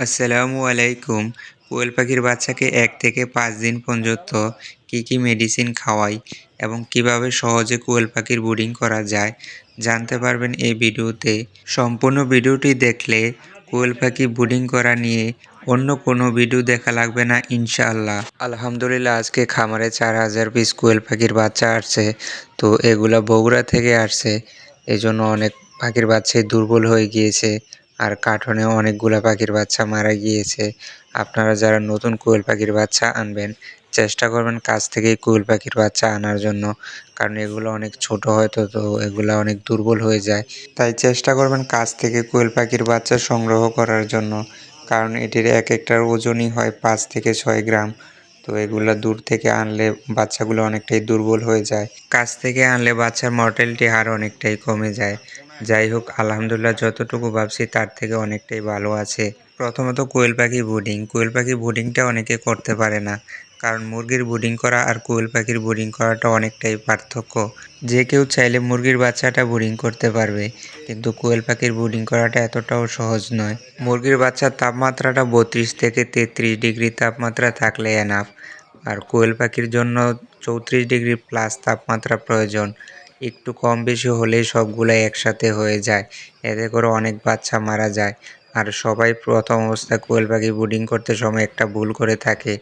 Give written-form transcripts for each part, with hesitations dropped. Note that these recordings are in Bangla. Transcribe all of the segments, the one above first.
আসসালামু আলাইকুম। কোয়েল পাখির বাচ্চাকে ১ থেকে ৫ দিন পর্যন্ত কী মেডিসিন খাওয়াই এবং কিভাবে সহজে কোয়েল পাখির ব্রুডিং করা যায় জানতে পারবেন এই ভিডিওতে। সম্পূর্ণ ভিডিওটি দেখলে কোয়েল পাখি ব্রুডিং করা নিয়ে অন্য কোনো ভিডিও দেখা লাগবে না ইনশাআল্লাহ। আলহামদুলিল্লাহ আজকে খামারে ৪,০০০ পিস কোয়েল পাখির বাচ্চা আসছে। তো এগুলা বগুড়া থেকে আসছে। এজন্য অনেক পাখির বাচ্চাই দুর্বল হয়ে গিয়েছে। আর কার্টনে অনেকগুলা পাখির বাচ্চা মারা গিয়েছে। আপনারা যারা নতুন কোয়েল পাখির বাচ্চা আনবেন, চেষ্টা করবেন কাছ থেকেই কোয়েল পাখির বাচ্চা আনার জন্য। কারণ এগুলো অনেক ছোট হয় তো এগুলা অনেক দুর্বল হয়ে যায়। তাই চেষ্টা করবেন কাছ থেকে কোয়েল পাখির বাচ্চা সংগ্রহ করার জন্য। কারণ এটির একটার ওজনই হয় ৫ থেকে ৬ গ্রাম। তো এগুলা দূর থেকে আনলে বাচ্চাগুলো অনেকটাই দুর্বল হয়ে যায়। কাছ থেকে আনলে বাচ্চার মর্টালিটি হার অনেকটাই কমে যায়। যাই হোক আলহামদুলিল্লাহ যতটুকু ভাবছি তার থেকে অনেকটাই ভালো আছে। প্রথমত কোয়েল পাখি ব্রুডিংটা অনেকে করতে পারে না। কারণ মুরগির ব্রুডিং করা আর কোয়েল পাখির ব্রুডিং করাটা অনেকটাই পার্থক্য। যে কেউ চাইলে মুরগির বাচ্চাটা ব্রুডিং করতে পারবে, কিন্তু কোয়েল পাখির ব্রুডিং করাটা এতটাও সহজ নয়। মুরগির বাচ্চার তাপমাত্রাটা ৩২ থেকে ৩৩ ডিগ্রি তাপমাত্রা থাকলে এনাফ। আর কোয়েল পাখির জন্য ৩৪ ডিগ্রি প্লাস তাপমাত্রা প্রয়োজন। একটু কম বেশি হলেই সবগুলাই একসাথে হয়ে যায়। এতে করে অনেক বাচ্চা মারা যায়। আর সবাই প্রথম অবস্থায় কোয়েল পাখি ব্রুডিং করতে সময় একটা ভুল করে থাকে।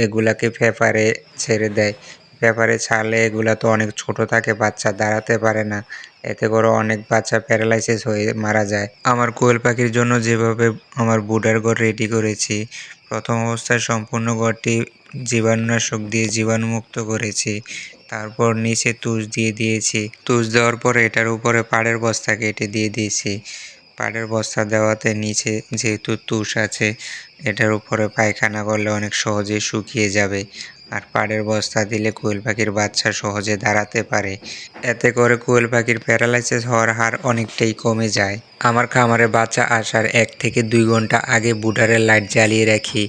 এগুলাকে পেপারে ছেড়ে দেয়। পেপারে ছাড়লে এগুলা তো অনেক ছোট থাকে, বাচ্চা দাঁড়াতে পারে না। এতে করে অনেক বাচ্চা প্যারালাইসিস হয়ে মারা যায়। আমার কোয়েল পাখির জন্য যেভাবে আমার ব্রুডার ঘর রেডি করেছি, প্রথম অবস্থায় সম্পূর্ণ ঘরটি জীবাণুনাশক দিয়ে জীবাণুমুক্ত করেছি। তারপর নিচে তুষ দিয়ে দিয়েছি। তুষ দেওয়ার পরে এটার উপরে পাড়ের বস্তা কেটে দিয়ে দিয়েছি। পাড়ের বস্তা দেওয়াতে নিচে যেহেতু তুষ আছে, এটার উপরে পায়খানা করলে অনেক সহজেই শুকিয়ে যাবে। আর পাড়ের বস্তা দিলে কোয়েল পাখির বাচ্চা সহজে দাঁড়াতে পারে। এতে করে কোয়েল পাখির প্যারালাইসিস হওয়ার হার অনেকটাই কমে যায়। আমার খামারে বাচ্চা আসার ১ থেকে ২ ঘন্টা আগে ব্রুডারের লাইট জ্বালিয়ে রাখি।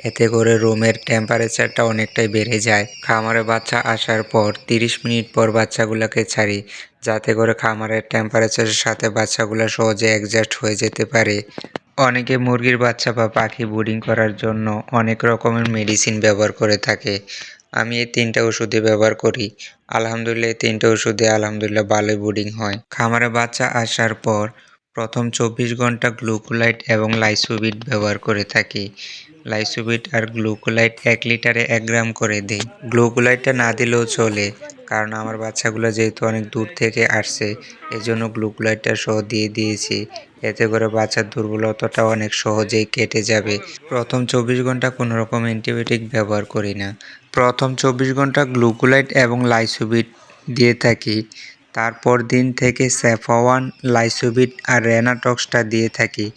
এতে করে রুমের টেম্পারেচারটা অনেকটাই বেড়ে যায়। খামারে বাচ্চা আসার পর ৩০ মিনিট পর বাচ্চাগুলোকে ছাড়ি, যাতে করে খামারের টেম্পারেচারের সাথে বাচ্চাগুলো সহজে অ্যাডজাস্ট হয়ে যেতে পারে। অনেকে মুরগির বাচ্চা বা পাখি ব্রুডিং করার জন্য অনেক রকমের মেডিসিন ব্যবহার করে থাকে। আমি এই ৩টা ওষুধই ব্যবহার করি। আলহামদুলিল্লাহ এই ৩টা ওষুধে আলহামদুলিল্লাহ ভালোই ব্রুডিং হয়। খামারে বাচ্চা আসার পর প্রথম ২৪ ঘন্টা গ্লুকোলাইট এবং লাইসোবিট ব্যবহার করে থাকি। লাইসোবিট আর গ্লুকোলাইট ১ লিটারে ১ গ্রাম করে দিই। গ্লুকোলাইটটা না দিলেও চলে, কারণ আমার বাচ্চাগুলো যেহেতু অনেক দূর থেকে আসছে, এজন্য গ্লুকোলাইটটা সহ দিয়ে দিয়েছি। এতে করে বাচ্চার দুর্বলতাটা অনেক সহজেই কেটে যাবে। প্রথম ২৪ ঘন্টা কোনো রকম অ্যান্টিবায়োটিক ব্যবহার করি না। প্রথম ২৪ ঘন্টা গ্লুকোলাইট এবং লাইসোবিট দিয়ে থাকি। তারপর দিন থেকে স্যাফওয়ান, লাইসোবিট আর রেনাটক্সটা দিয়ে থাকি।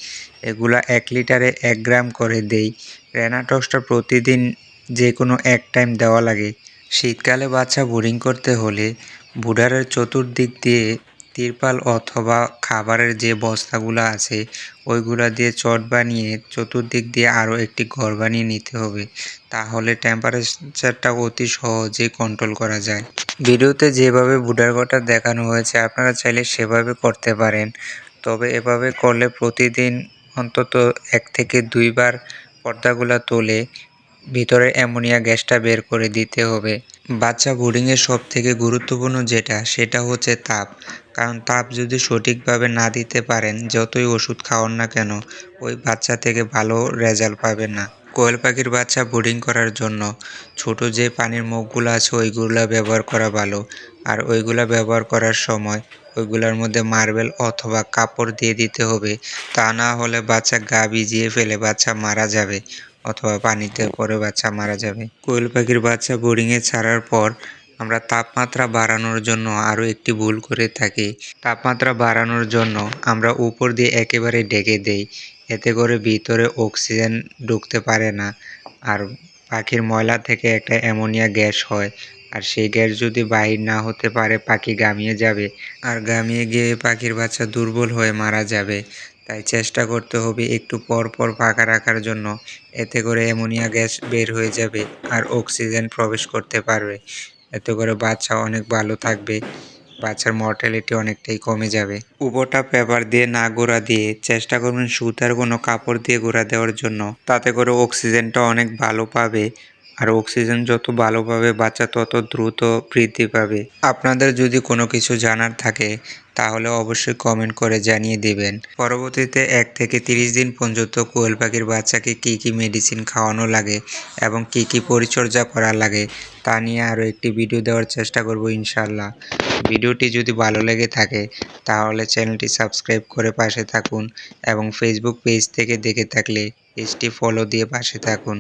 এগুলা ১ লিটারে ১ গ্রাম করে দেই। রেনাটক্সটা প্রতিদিন যে কোনো এক টাইম দেওয়া লাগে। শীতকালে বাচ্চা ব্রুডিং করতে হলে ব্রুডারের চতুর্দিক দিয়ে তিরপাল অথবা খাবারের যে বস্তাগুলো আছে ওইগুলা দিয়ে চট বানিয়ে চতুর্দিক দিয়ে আরও একটি ঘর বানিয়ে নিতে হবে। তাহলে টেম্পারেচারটা অতি সহজেই কন্ট্রোল করা যায়। ভিডিওতে যেভাবে ব্রুডার ঘরটা দেখানো হয়েছে আপনারা চাইলে সেভাবে করতে পারেন। তবে এভাবে করলে প্রতিদিন অন্তত ১ থেকে ২ বার পর্দাগুলা তুলে ভিতরে অ্যামোনিয়া গ্যাসটা বের করে দিতে হবে। বাচ্চা ব্রুডিংয়ের সবথেকে গুরুত্বপূর্ণ সেটা হচ্ছে তাপ। কারণ তাপ যদি সঠিকভাবে না দিতে পারেন, যতই ওষুধ খাওয়ান না কেন, ওই বাচ্চা থেকে ভালো রেজাল্ট পাবেন না। কোয়েল পাখির বাচ্চা ব্রুডিং করার জন্য ছোট যে পানির মগগুলো আছে ওইগুলা ব্যবহার করা ভালো। আর ওইগুলা ব্যবহার করার সময় ওইগুলার মধ্যে মার্বেল অথবা কাপড় দিয়ে দিতে হবে। তা না হলে বাচ্চা গা ভিজিয়ে ফেলে বাচ্চা মারা যাবে, অথবা পানিতে পড়ে বাচ্চা মারা যাবে। কোয়েল পাখির বাচ্চা ব্রুডিংয়ে ছাড়ার পর আমরা তাপমাত্রা বাড়ানোর জন্য আরও একটি ভুল করে থাকি। তাপমাত্রা বাড়ানোর জন্য আমরা উপর দিয়ে একেবারে ঢেকে দেই। এতে করে ভিতরে অক্সিজেন ঢুকতে পারে না। আর পাখির ময়লা থেকে একটা অ্যামোনিয়া গ্যাস হয়। আর সেই গ্যাস যদি বাহির না হতে পারে পাখি গামিয়ে যাবে। আর গামিয়ে গিয়ে পাখির বাচ্চা দুর্বল হয়ে মারা যাবে। তাই চেষ্টা করতে হবে একটু পর পর ফাঁকা রাখার জন্য। এতে করে অ্যামোনিয়া গ্যাস বের হয়ে যাবে আর অক্সিজেন প্রবেশ করতে পারবে। এতে করে বাচ্চা অনেক ভালো থাকবে। বাচ্চার মর্টালিটি অনেকটাই কমে যাবে। উপরটা পেপার দিয়ে না গুঁড়া দিয়ে চেষ্টা করবেন সুতার কোনো কাপড় দিয়ে গুঁড়া দেওয়ার জন্য। তাতে করে অক্সিজেনটা অনেক ভালো পাবে, আর অক্সিজেন যত ভালো পাবে বাচ্চা তত দ্রুত বৃদ্ধি পাবে। আপনাদের যদি কোনো কিছু জানার থাকে তাহলে অবশ্যই কমেন্ট করে জানিয়ে দিবেন। পরবর্তীতে 1 থেকে 30 দিন পর্যন্ত কোয়েল পাখির বাচ্চাকে কী কী মেডিসিন খাওয়ানো লাগে এবং কী কী পরিচর্যা করা লাগে তা নিয়ে আরও একটি ভিডিও দেওয়ার চেষ্টা করব ইনশাআল্লাহ। ভিডিওটি যদি ভালো লেগে থাকে তাহলে চ্যানেলটি সাবস্ক্রাইব করে পাশে থাকুন এবং ফেসবুক পেজ থেকে দেখে থাকলে পেজটি ফলো দিয়ে পাশে থাকুন।